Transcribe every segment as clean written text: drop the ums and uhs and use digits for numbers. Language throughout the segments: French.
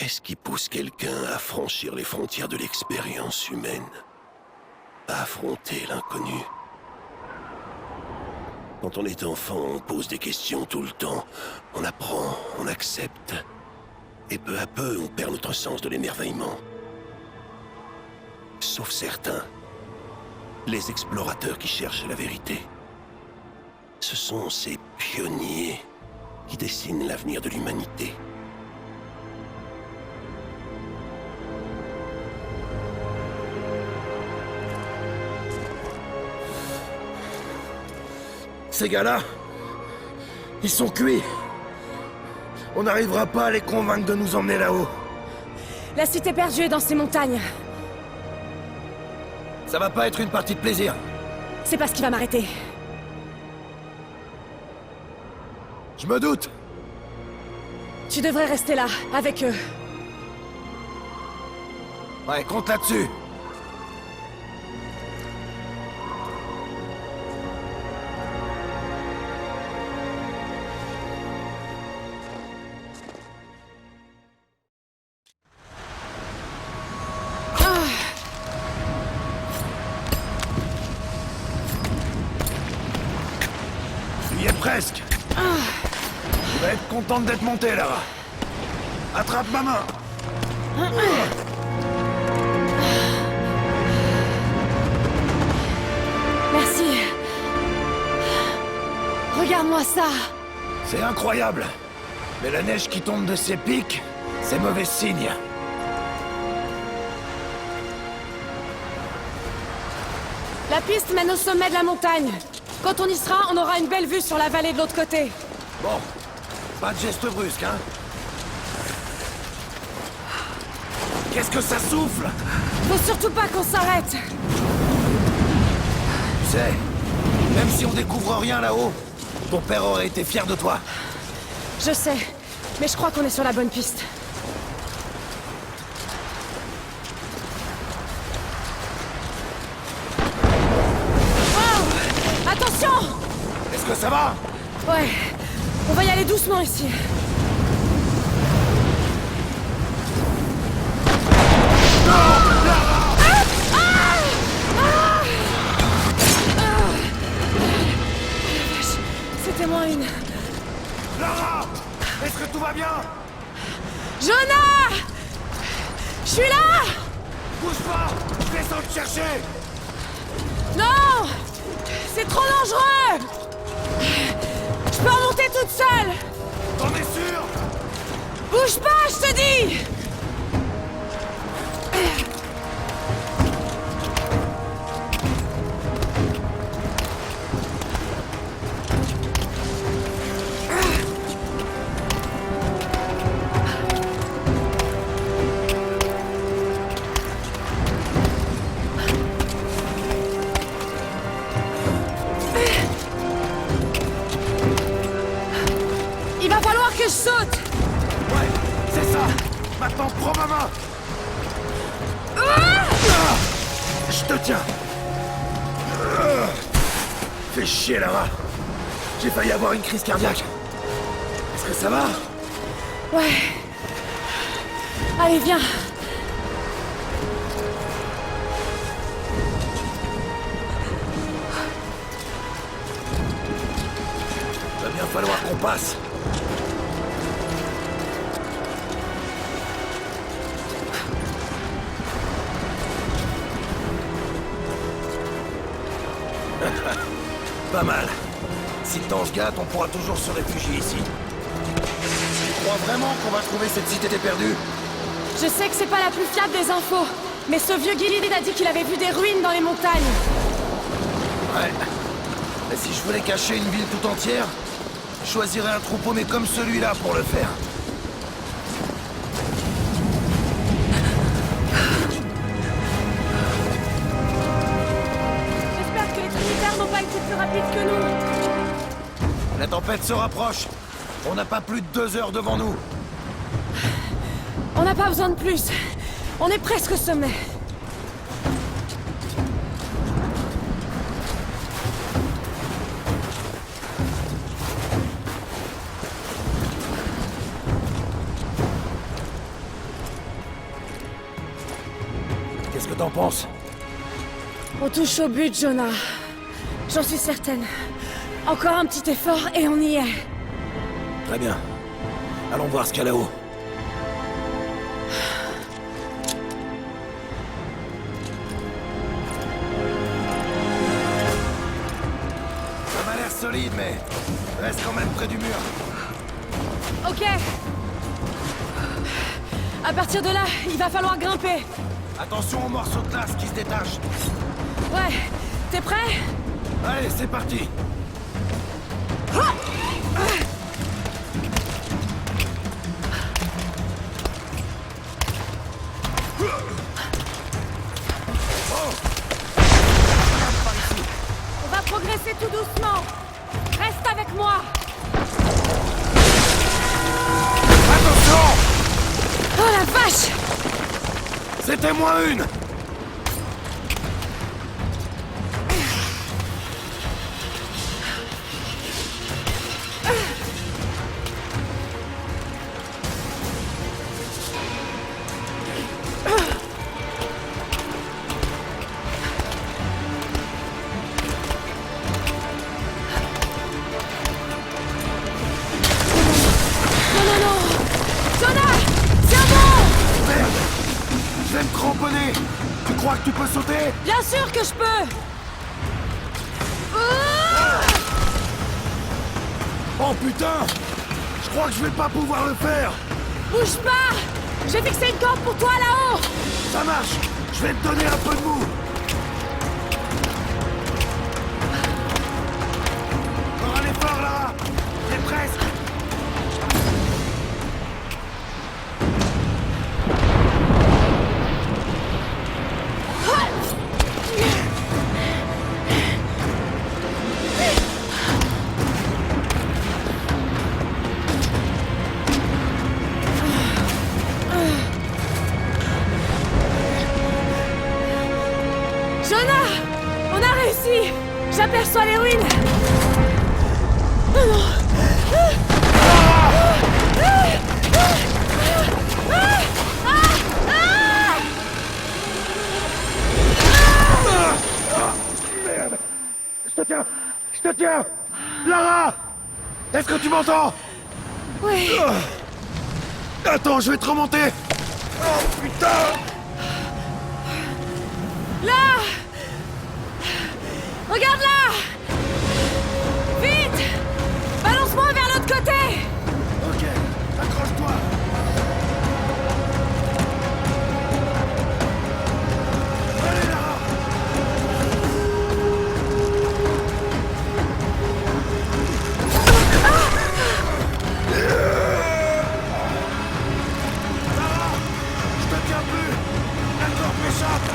Qu'est-ce qui pousse quelqu'un à franchir les frontières de l'expérience humaine? À affronter l'inconnu? Quand on est enfant, on pose des questions tout le temps. On apprend, on accepte. Et peu à peu, on perd notre sens de l'émerveillement. Sauf certains. Les explorateurs qui cherchent la vérité. Ce sont ces pionniers qui dessinent l'avenir de l'humanité. Ces gars-là, ils sont cuits. On n'arrivera pas à les convaincre de nous emmener là-haut. La cité perdue est dans ces montagnes. Ça va pas être une partie de plaisir. C'est pas ce qui va m'arrêter. Je me doute. Tu devrais rester là, avec eux. Ouais, compte là-dessus. Tu y es presque. Tu vas être contente d'être montée, Lara. Attrape ma main. Merci. Regarde-moi ça. C'est incroyable. Mais la neige qui tombe de ces pics, c'est mauvais signe. La piste mène au sommet de la montagne. Quand on y sera, on aura une belle vue sur la vallée de l'autre côté. Bon, pas de geste brusque, hein? Qu'est-ce que ça souffle? Faut surtout pas qu'on s'arrête. Tu sais, même si on découvre rien là-haut, ton père aurait été fier de toi. Je sais, mais je crois qu'on est sur la bonne piste. Wow! Attention! Est-ce que ça va? Ouais, on va y aller doucement ici. C'était moins une. Lara! Est-ce que tout va bien? Jonah! Je suis là! Bouge pas! Je descends te chercher! Non! C'est trop dangereux! Je peux remonter toute seule! T'en es sûr? Bouge pas, je te dis! Il va falloir que je saute! Ouais, c'est ça! Maintenant, prends ma main! Je te tiens! Fais chier, Lara! J'ai failli avoir une crise cardiaque. Est-ce que ça va? Ouais. Allez, viens. Va bien falloir qu'on passe. Pas mal. Si le temps se gâte, on pourra toujours se réfugier ici. Tu crois vraiment qu'on va trouver cette cité perdue? Je sais que c'est pas la plus fiable des infos, mais ce vieux Gilid a dit qu'il avait vu des ruines dans les montagnes. Ouais. Mais si je voulais cacher une ville tout entière, je choisirais un troupeau mais comme celui-là pour le faire. J'espère que les Trinitaires n'ont pas été plus rapides que nous. La tempête se rapproche. On n'a pas plus de 2 heures devant nous. On n'a pas besoin de plus. On est presque au sommet. t'en penses? On touche au but, Jonah. J'en suis certaine. Encore un petit effort et on y est. Très bien. Allons voir ce qu'il y a là-haut. Ça m'a l'air solide, mais reste quand même près du mur. Ok. À partir de là, il va falloir grimper. Attention aux morceaux de glace qui se détachent. Ouais. T'es prêt? Allez, c'est parti. On va progresser tout doucement. Reste avec moi. Attention! Oh la vache! C'était moins une! Non! Jonah! Tiens bon! Merde! Je vais me cramponner! Tu crois que tu peux sauter? Bien sûr que je peux! Oh putain! Je crois que je vais pas pouvoir le faire! Bouge pas! J'ai fixé une corde pour toi là-haut! Ça marche! Je vais te donner un peu de mou! Encore un effort, Lara! C'est presque! Jonah! On a réussi! J'aperçois les ruines! Merde! Je te tiens! Je te tiens! Lara! Est-ce que tu m'entends? Oui! Attends, je vais te remonter! Oh putain! Là! Regarde là! Vite! Balance-moi vers l'autre côté! Ok, accroche-toi! Allez, Lara! Lara! Je te tiens plus! La corde m'échappe!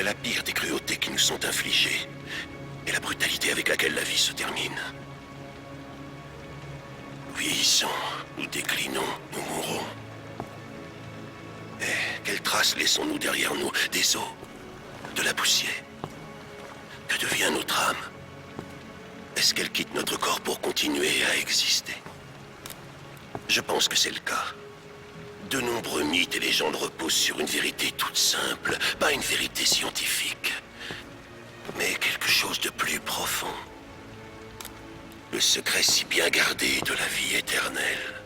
est la pire des cruautés qui nous sont infligées, et la brutalité avec laquelle la vie se termine. Nous vieillissons, nous déclinons, nous mourrons. Et quelles traces laissons-nous derrière nous? Des os, de la poussière. Que devient notre âme? Est-ce qu'elle quitte notre corps pour continuer à exister? Je pense que c'est le cas. De nombreux mythes et légendes reposent sur une vérité toute simple, pas une vérité scientifique, mais quelque chose de plus profond. Le secret si bien gardé de la vie éternelle.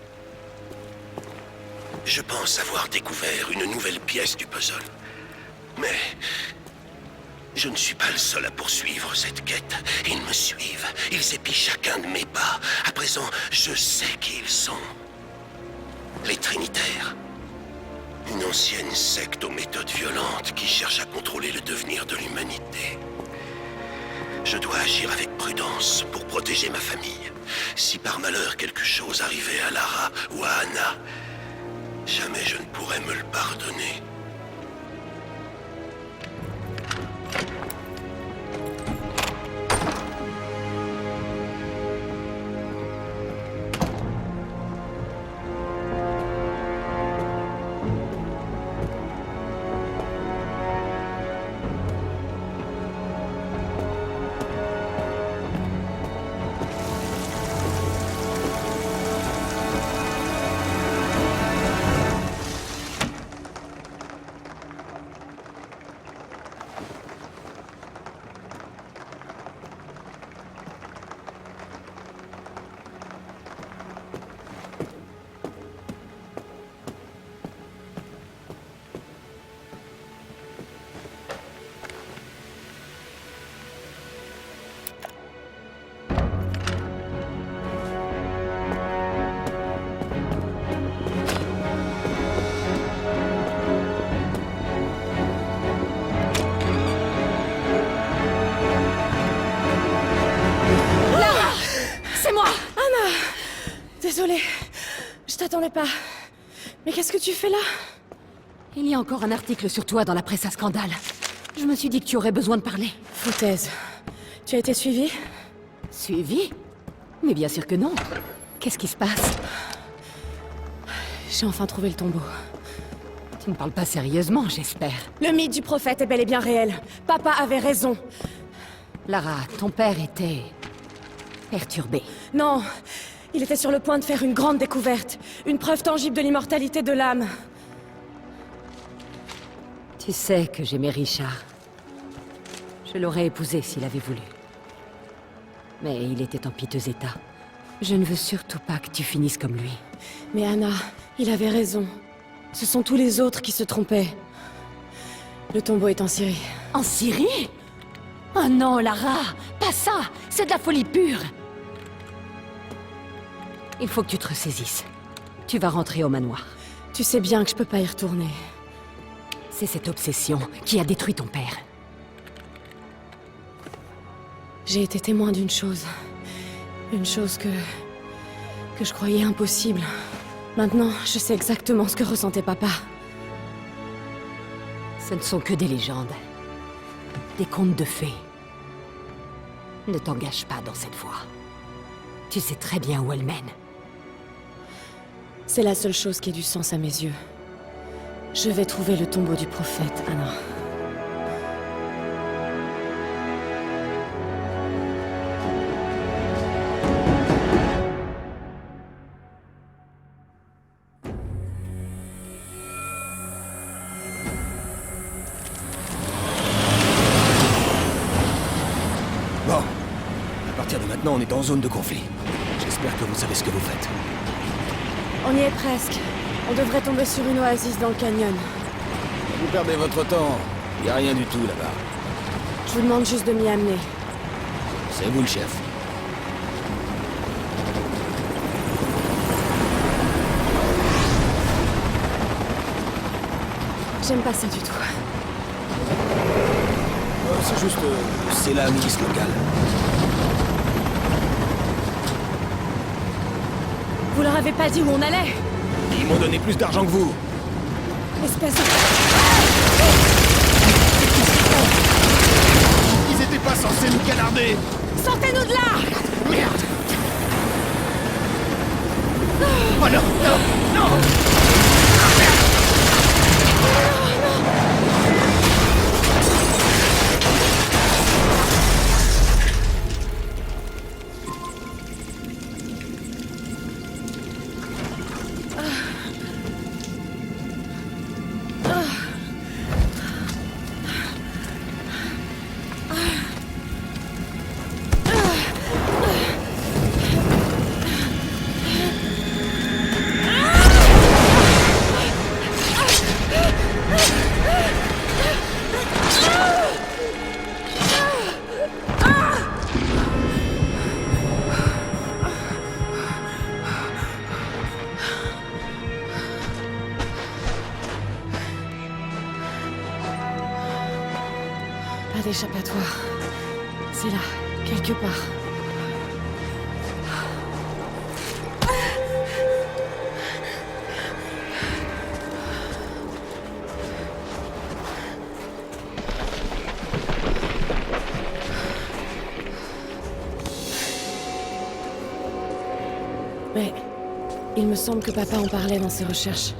Je pense avoir découvert une nouvelle pièce du puzzle. Mais je ne suis pas le seul à poursuivre cette quête. Ils me suivent, ils épient chacun de mes pas. À présent, je sais qui ils sont. Les Trinitaires. Une ancienne secte aux méthodes violentes qui cherche à contrôler le devenir de l'humanité. Je dois agir avec prudence pour protéger ma famille. Si par malheur quelque chose arrivait à Lara ou à Anna, jamais je ne pourrais me le pardonner. Désolée, je t'attendais pas. Mais qu'est-ce que tu fais là? Il y a encore un article sur toi dans la presse à scandale. Je me suis dit que tu aurais besoin de parler. Foutaise. Tu as été suivie? Suivi? Mais bien sûr que non. Qu'est-ce qui se passe? J'ai enfin trouvé le tombeau. Tu ne parles pas sérieusement, j'espère. Le mythe du prophète est bel et bien réel. Papa avait raison. Lara, ton père était... perturbé. Non, il était sur le point de faire une grande découverte. Une preuve tangible de l'immortalité de l'âme. Tu sais que j'aimais Richard. Je l'aurais épousé s'il avait voulu. Mais il était en piteux état. Je ne veux surtout pas que tu finisses comme lui. Mais Anna, il avait raison. Ce sont tous les autres qui se trompaient. Le tombeau est en Syrie. En Syrie? Oh non, Lara! Pas ça! C'est de la folie pure! Il faut que tu te ressaisisses. Tu vas rentrer au manoir. Tu sais bien que je peux pas y retourner. C'est cette obsession qui a détruit ton père. J'ai été témoin d'une chose. Une chose que je croyais impossible. Maintenant, je sais exactement ce que ressentait papa. Ce ne sont que des légendes. Des contes de fées. Ne t'engage pas dans cette voie. Tu sais très bien où elle mène. C'est la seule chose qui ait du sens à mes yeux. Je vais trouver le tombeau du prophète, Anna. Bon. À partir de maintenant, on est en zone de conflit. J'espère que vous savez ce que vous faites. On y est presque. On devrait tomber sur une oasis dans le canyon. Vous perdez votre temps. Y a rien du tout là-bas. Je vous demande juste de m'y amener. C'est vous le chef. J'aime pas ça du tout. C'est juste... c'est la milice locale. Vous leur avez pas dit où on allait? Ils m'ont donné plus d'argent que vous. Espèce de... Ils étaient pas censés nous canarder! Sortez-nous de là! Merde! Oh non, non, non! Ah, merde! Pas d'échappatoire. C'est là, quelque part. Mais il me semble que papa en parlait dans ses recherches.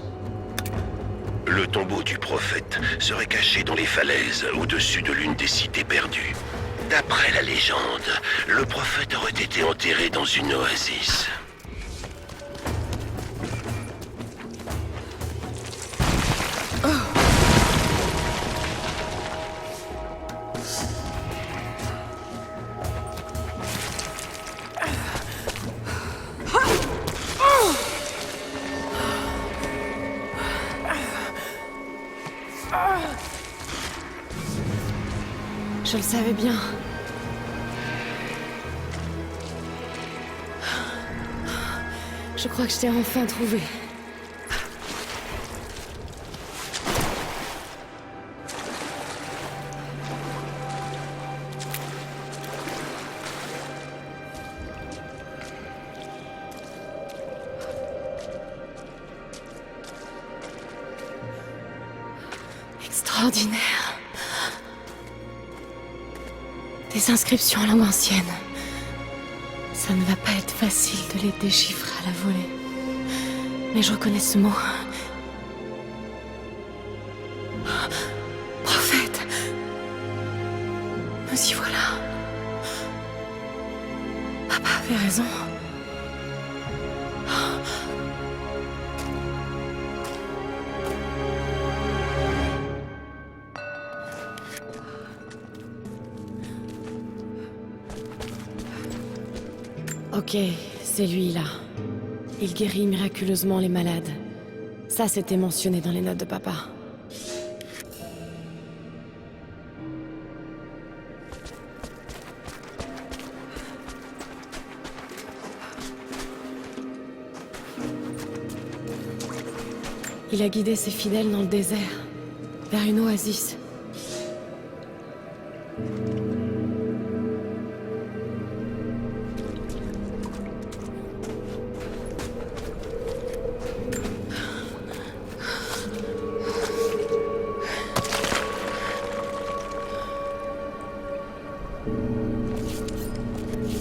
Le tombeau du prophète serait caché dans les falaises au-dessus de l'une des cités perdues. D'après la légende, le prophète aurait été enterré dans une oasis. Je le savais bien. Je crois que je t'ai enfin trouvé. Extraordinaire. Des inscriptions en langue ancienne. Ça ne va pas être facile de les déchiffrer à la volée. Mais je reconnais ce mot. Prophète. Nous y voilà. Papa avait raison. Ok, c'est lui là. Il guérit miraculeusement les malades. Ça, c'était mentionné dans les notes de papa. Il a guidé ses fidèles dans le désert, vers une oasis.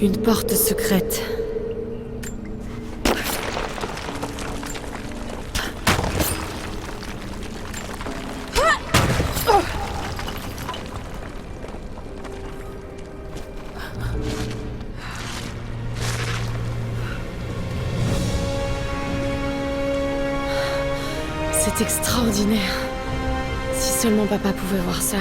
Une porte secrète. C'est extraordinaire. Si seulement papa pouvait voir ça.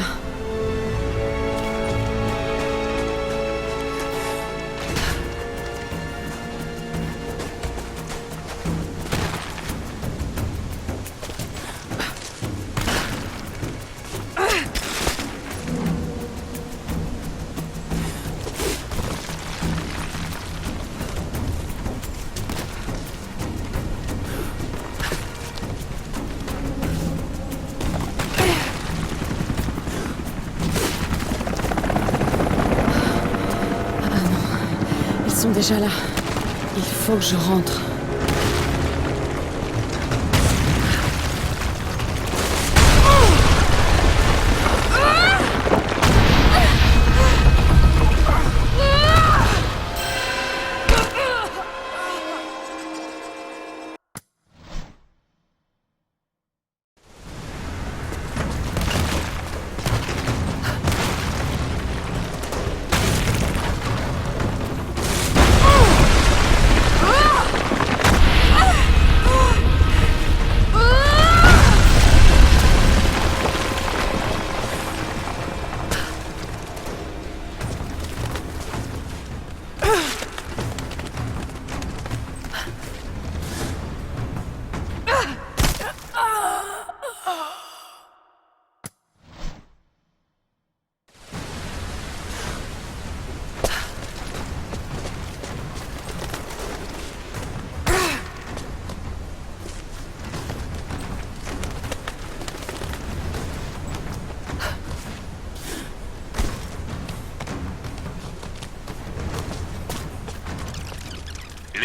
Ils sont déjà là. Il faut que je rentre.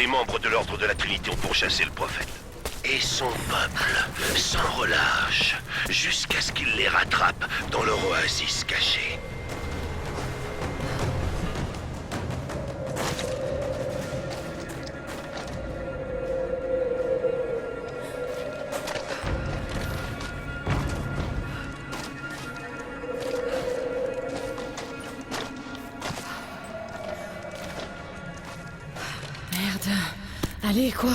les membres de l'Ordre de la Trinité ont pourchassé le prophète. Et son peuple, sans relâche, jusqu'à ce qu'il les rattrape dans leur oasis cachée. Merde. Allez, quoi?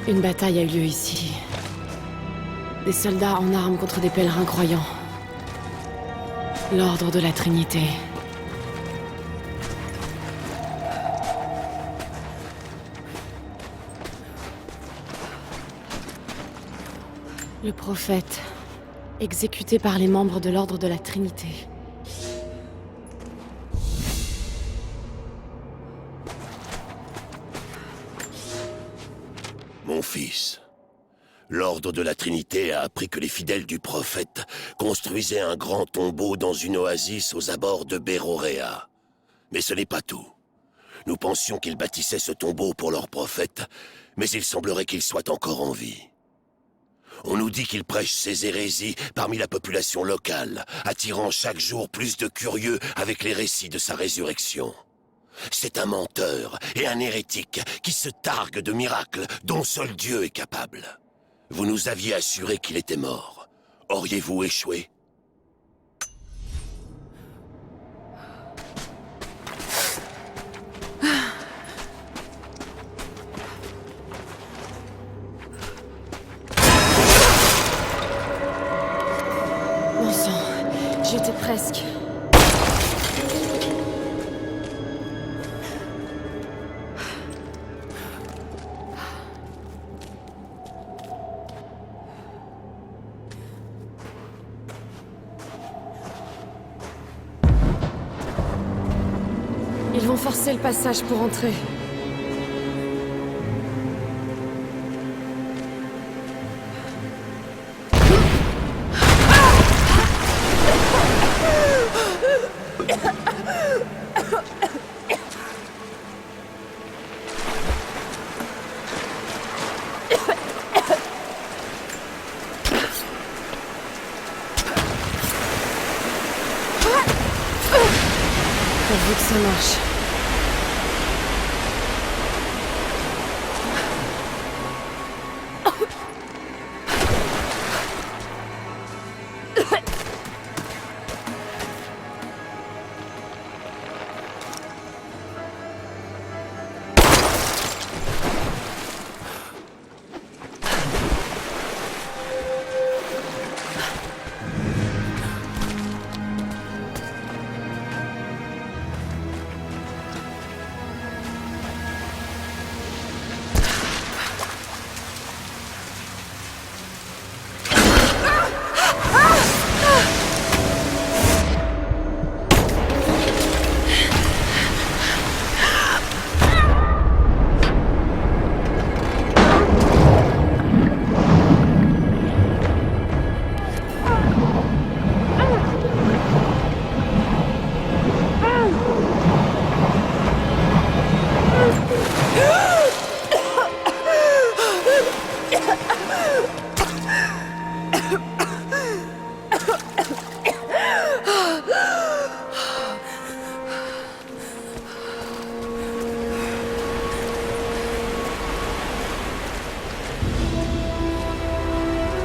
Une bataille a eu lieu ici. Des soldats en armes contre des pèlerins croyants. L'Ordre de la Trinité. Le prophète, exécuté par les membres de l'Ordre de la Trinité. Mon fils, l'Ordre de la Trinité a appris que les fidèles du prophète construisaient un grand tombeau dans une oasis aux abords de Béroréa. Mais ce n'est pas tout. Nous pensions qu'ils bâtissaient ce tombeau pour leur prophète, mais il semblerait qu'il soit encore en vie. On nous dit qu'il prêche ses hérésies parmi la population locale, attirant chaque jour plus de curieux avec les récits de sa résurrection. C'est un menteur et un hérétique qui se targue de miracles dont seul Dieu est capable. Vous nous aviez assuré qu'il était mort. Auriez-vous échoué ? Bon sang, j'étais presque. Ils vont forcer le passage pour entrer. Pourvu que ça marche.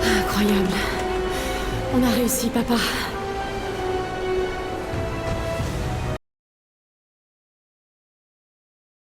Incroyable. On a réussi, papa.